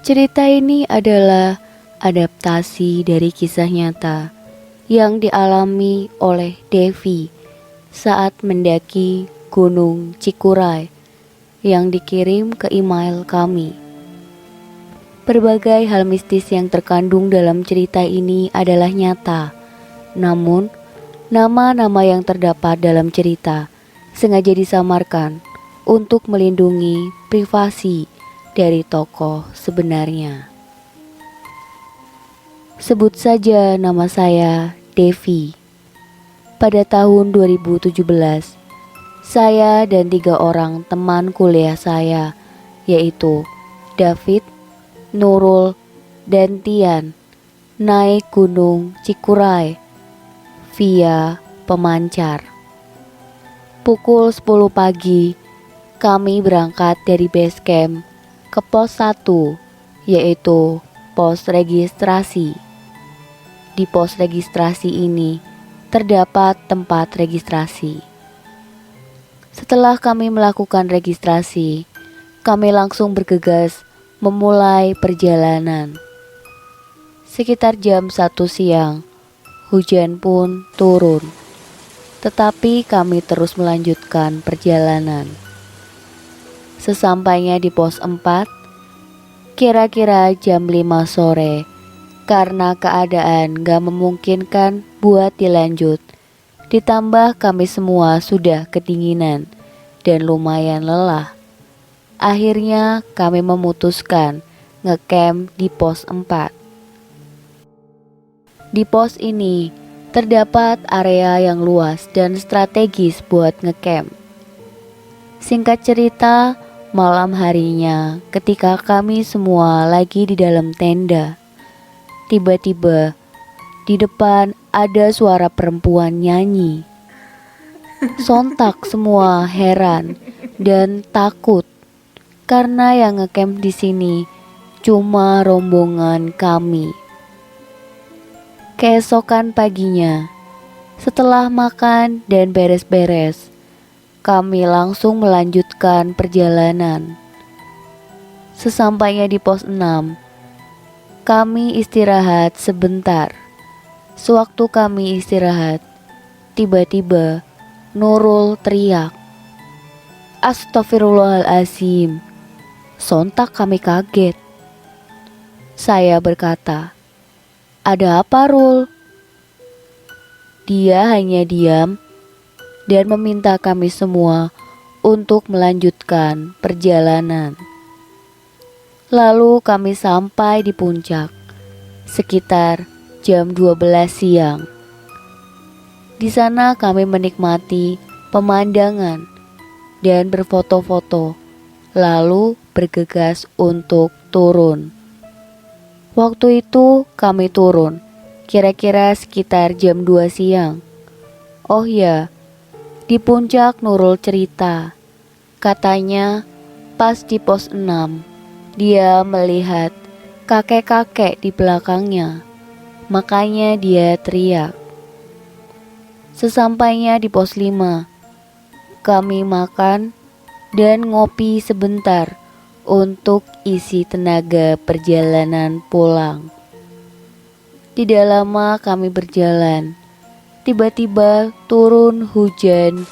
Cerita ini adalah adaptasi dari kisah nyata yang dialami oleh Devi saat mendaki Gunung Cikuray yang dikirim ke email kami. Berbagai hal mistis yang terkandung dalam cerita ini adalah nyata, namun nama-nama yang terdapat dalam cerita sengaja disamarkan untuk melindungi privasi dari tokoh sebenarnya. Sebut saja nama saya Devi. Pada tahun 2017, saya dan 3 orang teman kuliah saya, yaitu David, Nurul, dan Tian, naik Gunung Cikuray via pemancar. Pukul 10 pagi, kami berangkat dari base camp ke pos 1, yaitu pos registrasi. Di pos registrasi ini terdapat tempat registrasi. Setelah kami melakukan registrasi, kami langsung bergegas memulai perjalanan. Sekitar jam 1 siang, hujan pun turun. Tetapi kami terus melanjutkan perjalanan. Sesampainya di pos 4, kira-kira jam 5 sore, karena keadaan gak memungkinkan buat dilanjut, ditambah kami semua sudah kedinginan dan lumayan lelah. Akhirnya kami memutuskan ngecamp di pos 4. Di pos ini terdapat area yang luas dan strategis buat ngecamp. Singkat cerita, malam harinya ketika kami semua lagi di dalam tenda, tiba-tiba di depan ada suara perempuan nyanyi. Sontak semua heran dan takut karena yang ngecamp di sini cuma rombongan kami. Keesokan paginya, setelah makan dan beres-beres, kami langsung melanjutkan perjalanan. Sesampainya di pos 6, kami istirahat sebentar. Sewaktu kami istirahat, tiba-tiba Nurul teriak, "Astagfirullahaladzim." Sontak kami kaget. Saya berkata, "Ada apa, Rul?" Dia hanya diam dan meminta kami semua untuk melanjutkan perjalanan. Lalu kami sampai di puncak sekitar jam 12 siang. Di sana kami menikmati pemandangan dan berfoto-foto, lalu bergegas untuk turun. Waktu itu kami turun kira-kira sekitar jam 2 siang. Oh ya, di puncak Nurul cerita, katanya pas di pos 6, dia melihat kakek-kakek di belakangnya, makanya dia teriak. Sesampainya di pos 5, kami makan dan ngopi sebentar untuk isi tenaga perjalanan pulang. Tidak lama kami berjalan, tiba-tiba turun hujan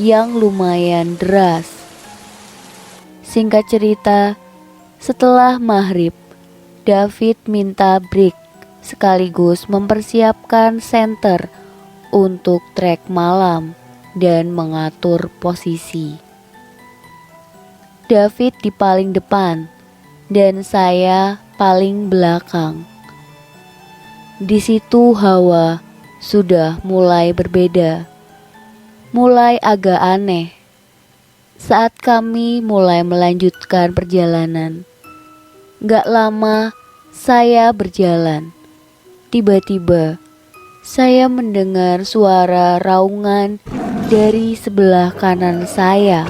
yang lumayan deras. Singkat cerita, setelah maghrib, David minta break sekaligus mempersiapkan senter untuk trek malam dan mengatur posisi. David di paling depan dan saya paling belakang. Di situ hawa sudah mulai berbeda, mulai agak aneh. Saat kami mulai melanjutkan perjalanan, gak lama saya berjalan. Tiba-tiba saya mendengar suara raungan dari sebelah kanan saya.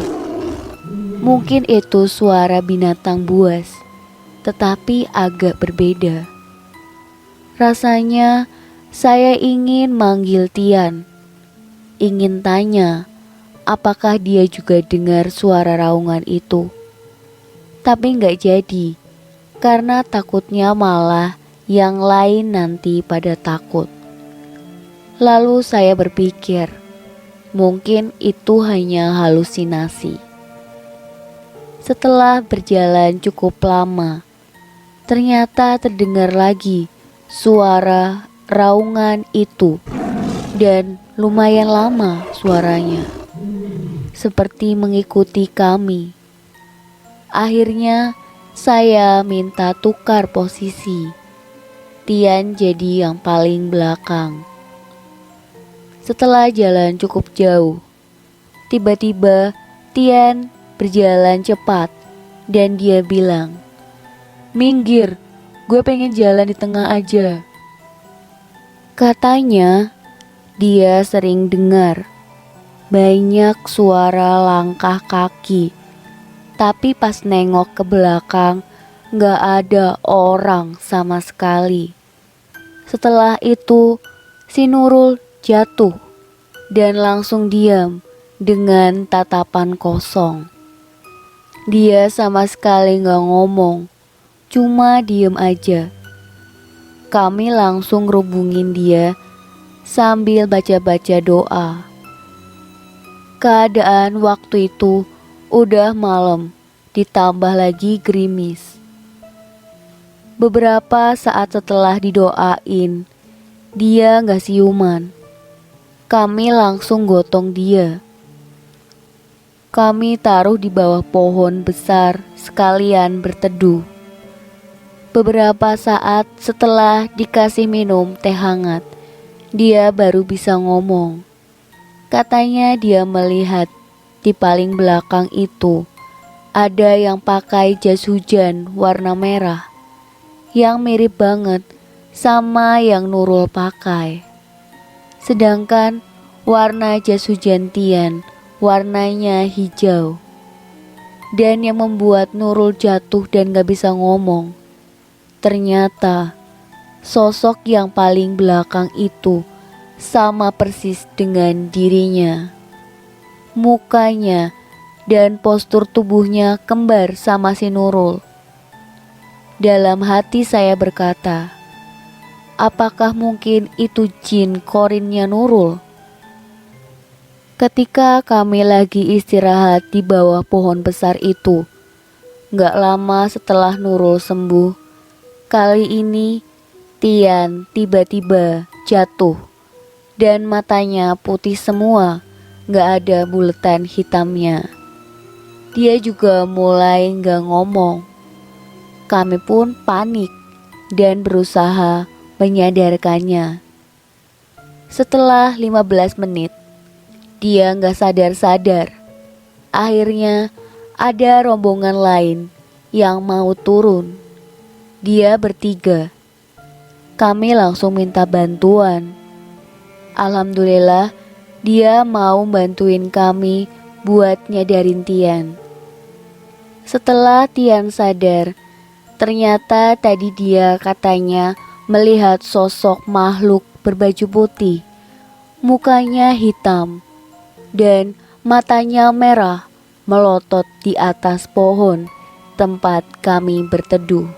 Mungkin itu suara binatang buas, tetapi agak berbeda. Rasanya saya ingin manggil Tian, ingin tanya apakah dia juga dengar suara raungan itu. Tapi gak jadi, karena takutnya malah yang lain nanti pada takut. Lalu saya berpikir, mungkin itu hanya halusinasi. Setelah berjalan cukup lama, ternyata terdengar lagi suara raungan itu, dan lumayan lama suaranya, seperti mengikuti kami. Akhirnya saya minta tukar posisi. Tian jadi yang paling belakang. Setelah jalan cukup jauh, tiba-tiba Tian berjalan cepat dan dia bilang, "Minggir, gue pengen jalan di tengah aja." Katanya dia sering dengar banyak suara langkah kaki, tapi pas nengok ke belakang gak ada orang sama sekali. Setelah itu si Nurul jatuh dan langsung diam dengan tatapan kosong. Dia sama sekali gak ngomong, cuma diem aja. Kami langsung rubungin dia sambil baca-baca doa. Keadaan waktu itu udah malam, ditambah lagi gerimis. Beberapa saat setelah didoain, dia gak siuman. Kami langsung gotong dia. Kami taruh di bawah pohon besar sekalian berteduh. Beberapa saat setelah dikasih minum teh hangat, dia baru bisa ngomong. Katanya dia melihat di paling belakang itu ada yang pakai jas hujan warna merah, yang mirip banget sama yang Nurul pakai. Sedangkan warna jas hujan Tian warnanya hijau. Dan yang membuat Nurul jatuh dan gak bisa ngomong, ternyata sosok yang paling belakang itu sama persis dengan dirinya. Mukanya dan postur tubuhnya kembar sama si Nurul. Dalam hati saya berkata, apakah mungkin itu jin korinnya Nurul? Ketika kami lagi istirahat di bawah pohon besar itu, gak lama setelah Nurul sembuh, kali ini Tian tiba-tiba jatuh dan matanya putih semua, gak ada buletan hitamnya. Dia juga mulai gak ngomong. Kami pun panik dan berusaha menyadarkannya. Setelah 15 menit, dia gak sadar-sadar. Akhirnya ada rombongan lain yang mau turun. Dia bertiga. Kami langsung minta bantuan. Alhamdulillah dia mau bantuin kami buat nyadarin Tian. Setelah Tian sadar, ternyata tadi dia katanya melihat sosok makhluk berbaju putih. Mukanya hitam dan matanya merah melotot di atas pohon tempat kami berteduh.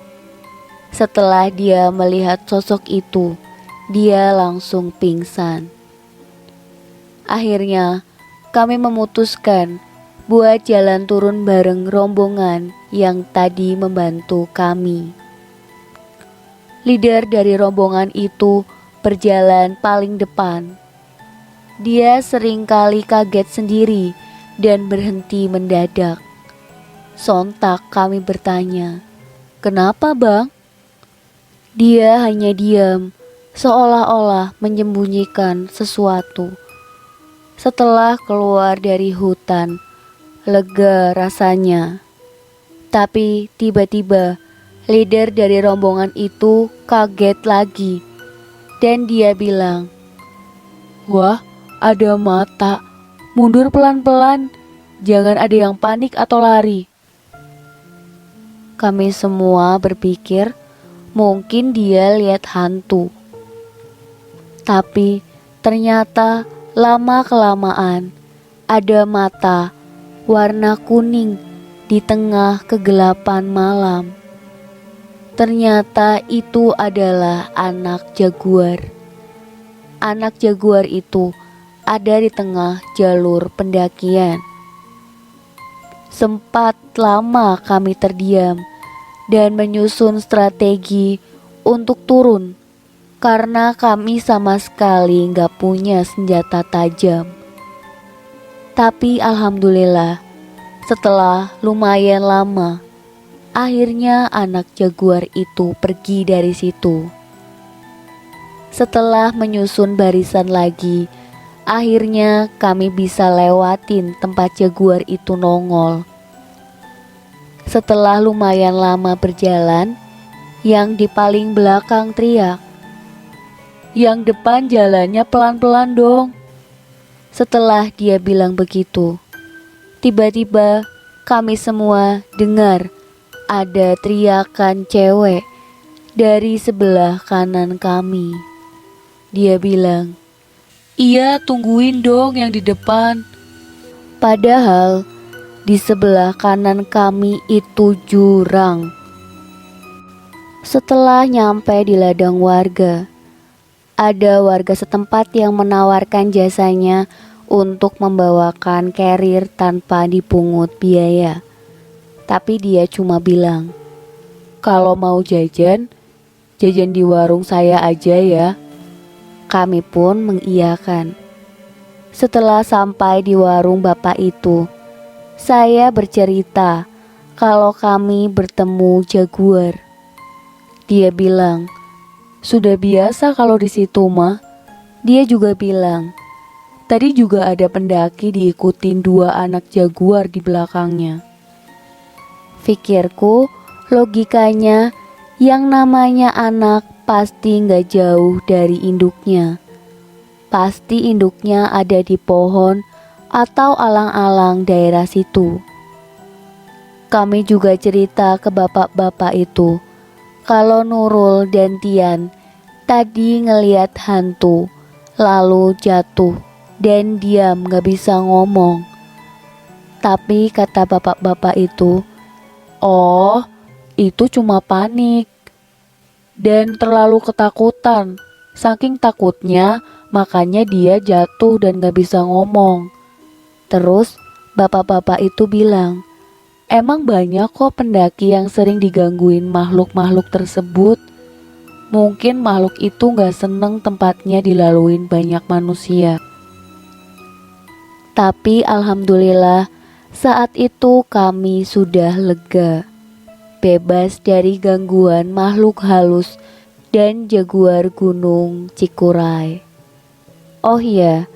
Setelah dia melihat sosok itu, dia langsung pingsan. Akhirnya kami memutuskan buat jalan turun bareng rombongan yang tadi membantu kami. Leader dari rombongan itu berjalan paling depan. Dia seringkali kaget sendiri dan berhenti mendadak. Sontak kami bertanya, "Kenapa, Bang?" Dia hanya diam, seolah-olah menyembunyikan sesuatu. Setelah keluar dari hutan, lega rasanya. Tapi tiba-tiba leader dari rombongan itu kaget lagi dan dia bilang, "Wah, ada mata, mundur pelan-pelan, jangan ada yang panik atau lari." Kami semua berpikir mungkin dia lihat hantu. Tapi ternyata lama-kelamaan ada mata warna kuning di tengah kegelapan malam. Ternyata itu adalah anak jaguar. Anak jaguar itu ada di tengah jalur pendakian. Sempat lama kami terdiam dan menyusun strategi untuk turun karena kami sama sekali nggak punya senjata tajam. Tapi alhamdulillah, setelah lumayan lama, akhirnya anak jaguar itu pergi dari situ. Setelah menyusun barisan lagi, akhirnya kami bisa lewatin tempat jaguar itu nongol. Setelah lumayan lama berjalan, yang di paling belakang teriak, "Yang depan jalannya pelan-pelan dong." Setelah dia bilang begitu, tiba-tiba kami semua dengar ada teriakan cewek dari sebelah kanan kami. Dia bilang, "Iya, tungguin dong yang di depan." Padahal di sebelah kanan kami itu jurang. Setelah nyampe di ladang warga, ada warga setempat yang menawarkan jasanya untuk membawakan carrier tanpa dipungut biaya. Tapi dia cuma bilang, "Kalau mau jajan, jajan di warung saya aja ya." Kami pun mengiyakan. Setelah sampai di warung bapak itu, saya bercerita kalau kami bertemu jaguar. Dia bilang, "Sudah biasa kalau di situ mah." Dia juga bilang, "Tadi juga ada pendaki diikutin 2 anak jaguar di belakangnya." Pikirku, logikanya yang namanya anak pasti nggak jauh dari induknya. Pasti induknya ada di pohon atau alang-alang daerah situ. Kami juga cerita ke bapak-bapak itu kalau Nurul dan Tian tadi ngeliat hantu, lalu jatuh dan diam gak bisa ngomong. Tapi kata bapak-bapak itu, "Oh, itu cuma panik dan terlalu ketakutan. Saking takutnya, makanya dia jatuh dan gak bisa ngomong." Terus bapak-bapak itu bilang, "Emang banyak kok pendaki yang sering digangguin makhluk-makhluk tersebut. Mungkin makhluk itu gak seneng tempatnya dilaluin banyak manusia." Tapi alhamdulillah saat itu kami sudah lega, bebas dari gangguan makhluk halus dan jaguar gunung Cikuray. Oh iya,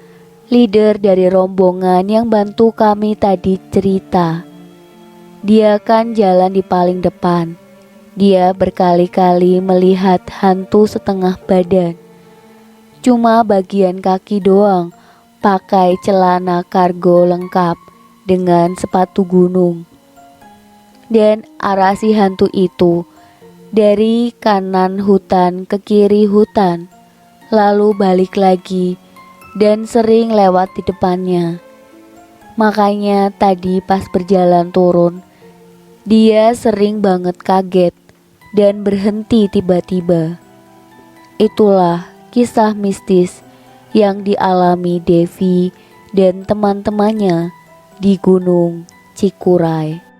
leader dari rombongan yang bantu kami tadi cerita. Dia kan jalan di paling depan. Dia berkali-kali melihat hantu setengah badan. Cuma bagian kaki doang, pakai celana kargo lengkap dengan sepatu gunung. Dan arah si hantu itu dari kanan hutan ke kiri hutan, lalu balik lagi dan sering lewat di depannya. Makanya tadi pas berjalan turun, dia sering banget kaget dan berhenti tiba-tiba. Itulah kisah mistis yang dialami Devi dan teman-temannya di Gunung Cikuray.